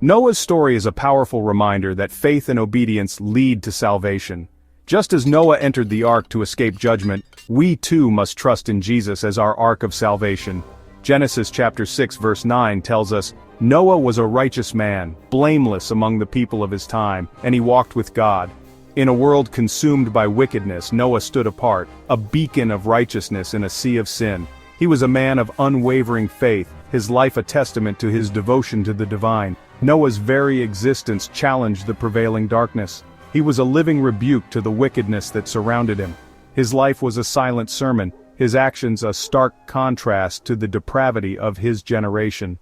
Noah's story is a powerful reminder that faith and obedience lead to salvation. Just as Noah entered the ark to escape judgment, we too must trust in Jesus as our ark of salvation. Genesis chapter 6 verse 9 tells us, Noah was a righteous man, blameless among the people of his time, and he walked with God. In a world consumed by wickedness, Noah stood apart, a beacon of righteousness in a sea of sin. He was a man of unwavering faith, his life a testament to his devotion to the divine. Noah's very existence challenged the prevailing darkness. He was a living rebuke to the wickedness that surrounded him. His life was a silent sermon, his actions a stark contrast to the depravity of his generation.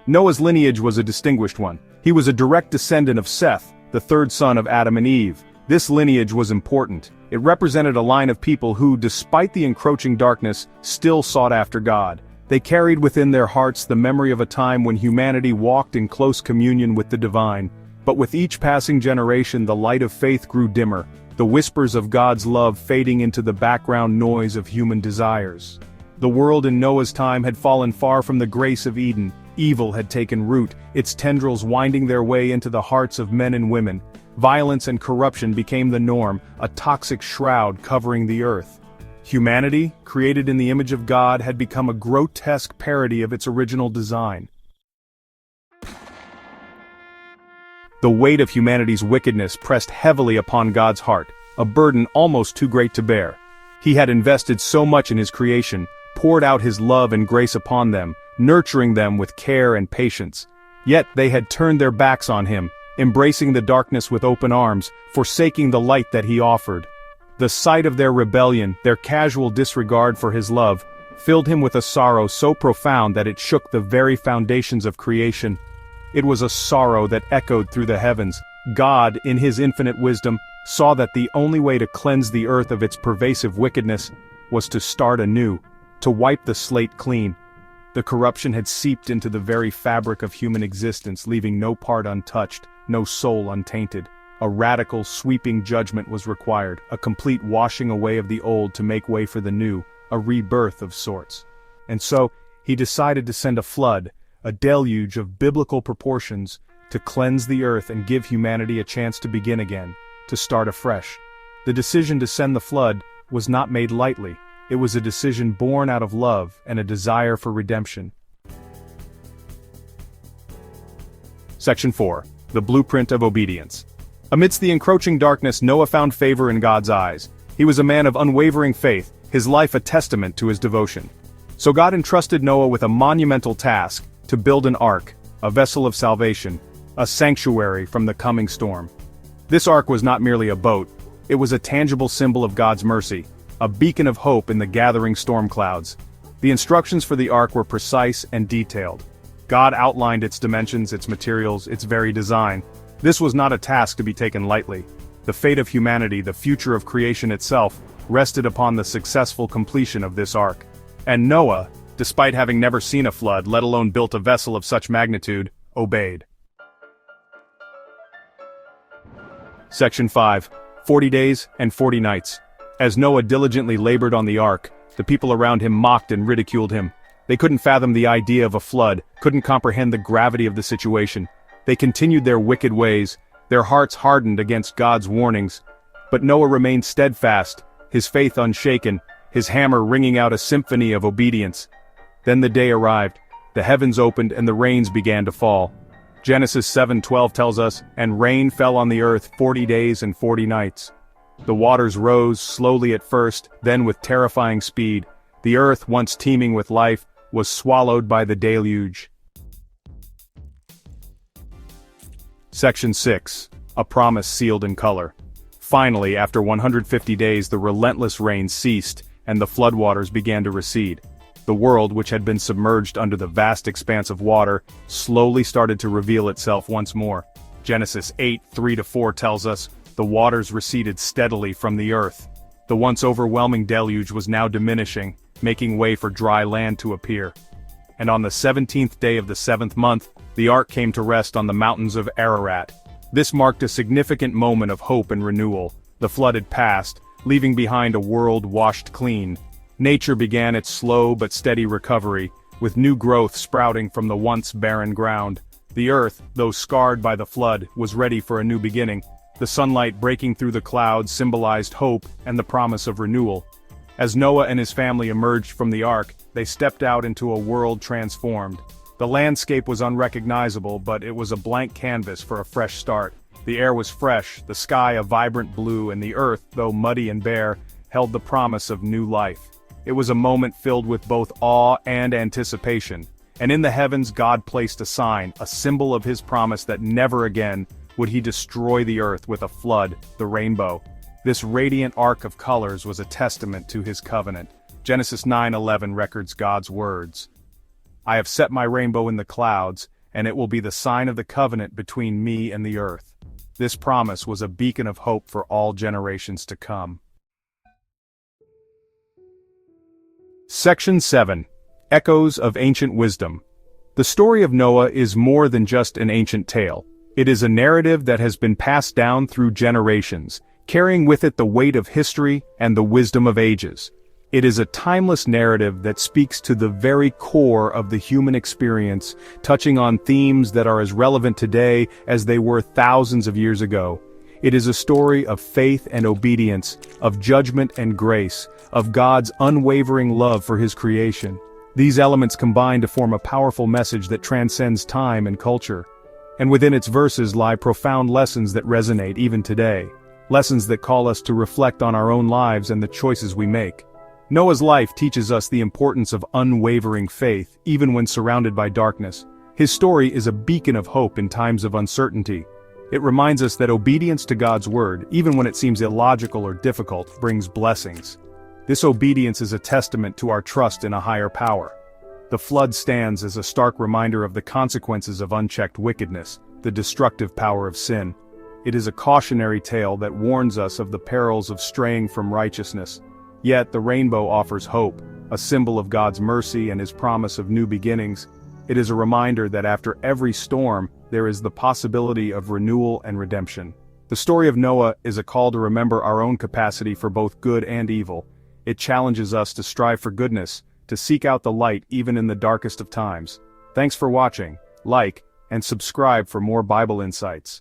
Noah's lineage was a distinguished one. He was a direct descendant of Seth, the third son of Adam and Eve. This lineage was important. It represented a line of people who, despite the encroaching darkness, still sought after God. They carried within their hearts the memory of a time when humanity walked in close communion with the divine. But with each passing generation, the light of faith grew dimmer, the whispers of God's love fading into the background noise of human desires. The world in Noah's time had fallen far from the grace of Eden. Evil had taken root, its tendrils winding their way into the hearts of men and women. Violence and corruption became the norm, a toxic shroud covering the earth. Humanity, created in the image of God, had become a grotesque parody of its original design. The weight of humanity's wickedness pressed heavily upon God's heart, a burden almost too great to bear. He had invested so much in his creation, poured out his love and grace upon them, nurturing them with care and patience. Yet they had turned their backs on him, embracing the darkness with open arms, forsaking the light that he offered. The sight of their rebellion, their casual disregard for his love, filled him with a sorrow so profound that it shook the very foundations of creation. It was a sorrow that echoed through the heavens. God, in his infinite wisdom, saw that the only way to cleanse the earth of its pervasive wickedness was to start anew, to wipe the slate clean. The corruption had seeped into the very fabric of human existence, leaving no part untouched, no soul untainted. A radical, sweeping judgment was required, a complete washing away of the old to make way for the new, a rebirth of sorts. And so, he decided to send a flood, a deluge of biblical proportions, to cleanse the earth and give humanity a chance to begin again, to start afresh. The decision to send the flood was not made lightly. It was a decision born out of love and a desire for redemption. Section 4. The Blueprint of Obedience. Amidst the encroaching darkness, Noah found favor in God's eyes. He was a man of unwavering faith, his life a testament to his devotion. So God entrusted Noah with a monumental task, to build an ark, a vessel of salvation, a sanctuary from the coming storm. This ark was not merely a boat, it was a tangible symbol of God's mercy, a beacon of hope in the gathering storm clouds. The instructions for the ark were precise and detailed. God outlined its dimensions, its materials, its very design. This was not a task to be taken lightly. The fate of humanity, the future of creation itself, rested upon the successful completion of this ark. And Noah, despite having never seen a flood, let alone built a vessel of such magnitude, obeyed. Section 5. 40 Days and 40 Nights. As Noah diligently labored on the ark, the people around him mocked and ridiculed him. They couldn't fathom the idea of a flood, couldn't comprehend the gravity of the situation. They continued their wicked ways, their hearts hardened against God's warnings. But Noah remained steadfast, his faith unshaken, his hammer ringing out a symphony of obedience. Then the day arrived, the heavens opened and the rains began to fall. Genesis 7:12 tells us, "And rain fell on the earth 40 days and 40 nights. The waters rose slowly at first, then with terrifying speed. The earth, once teeming with life, was swallowed by the deluge." Section 6. A promise sealed in color. Finally, after 150 days, the relentless rain ceased, and the floodwaters began to recede. The world, which had been submerged under the vast expanse of water, slowly started to reveal itself once more. Genesis 8:3-4 tells us, "The waters receded steadily from the earth." The once overwhelming deluge was now diminishing, making way for dry land to appear. And on the 17th day of the 7th month, the ark came to rest on the mountains of Ararat. This marked a significant moment of hope and renewal. The flood had passed, leaving behind a world washed clean. Nature began its slow but steady recovery, with new growth sprouting from the once barren ground. The earth, though scarred by the flood, was ready for a new beginning. The sunlight breaking through the clouds symbolized hope and the promise of renewal. As Noah and his family emerged from the ark, they stepped out into a world transformed. The landscape was unrecognizable, but it was a blank canvas for a fresh start. The air was fresh, the sky a vibrant blue, and the earth, though muddy and bare, held the promise of new life. It was a moment filled with both awe and anticipation. And in the heavens God placed a sign, a symbol of his promise that never again would he destroy the earth with a flood, the rainbow. This radiant arc of colors was a testament to his covenant. Genesis 9:11 records God's words. "I have set my rainbow in the clouds, and it will be the sign of the covenant between me and the earth." This promise was a beacon of hope for all generations to come. Section 7. Echoes of Ancient Wisdom. The story of Noah is more than just an ancient tale. It is a narrative that has been passed down through generations, carrying with it the weight of history and the wisdom of ages. It is a timeless narrative that speaks to the very core of the human experience, touching on themes that are as relevant today as they were thousands of years ago. It is a story of faith and obedience, of judgment and grace, of God's unwavering love for his creation. These elements combine to form a powerful message that transcends time and culture. And within its verses lie profound lessons that resonate even today. Lessons that call us to reflect on our own lives and the choices we make. Noah's life teaches us the importance of unwavering faith, even when surrounded by darkness. His story is a beacon of hope in times of uncertainty. It reminds us that obedience to God's word, even when it seems illogical or difficult, brings blessings. This obedience is a testament to our trust in a higher power. The flood stands as a stark reminder of the consequences of unchecked wickedness, the destructive power of sin. It is a cautionary tale that warns us of the perils of straying from righteousness. Yet the rainbow offers hope, a symbol of God's mercy and his promise of new beginnings. It is a reminder that after every storm, there is the possibility of renewal and redemption. The story of Noah is a call to remember our own capacity for both good and evil. It challenges us to strive for goodness, to seek out the light even in the darkest of times. Thanks for watching, like, and subscribe for more Bible insights.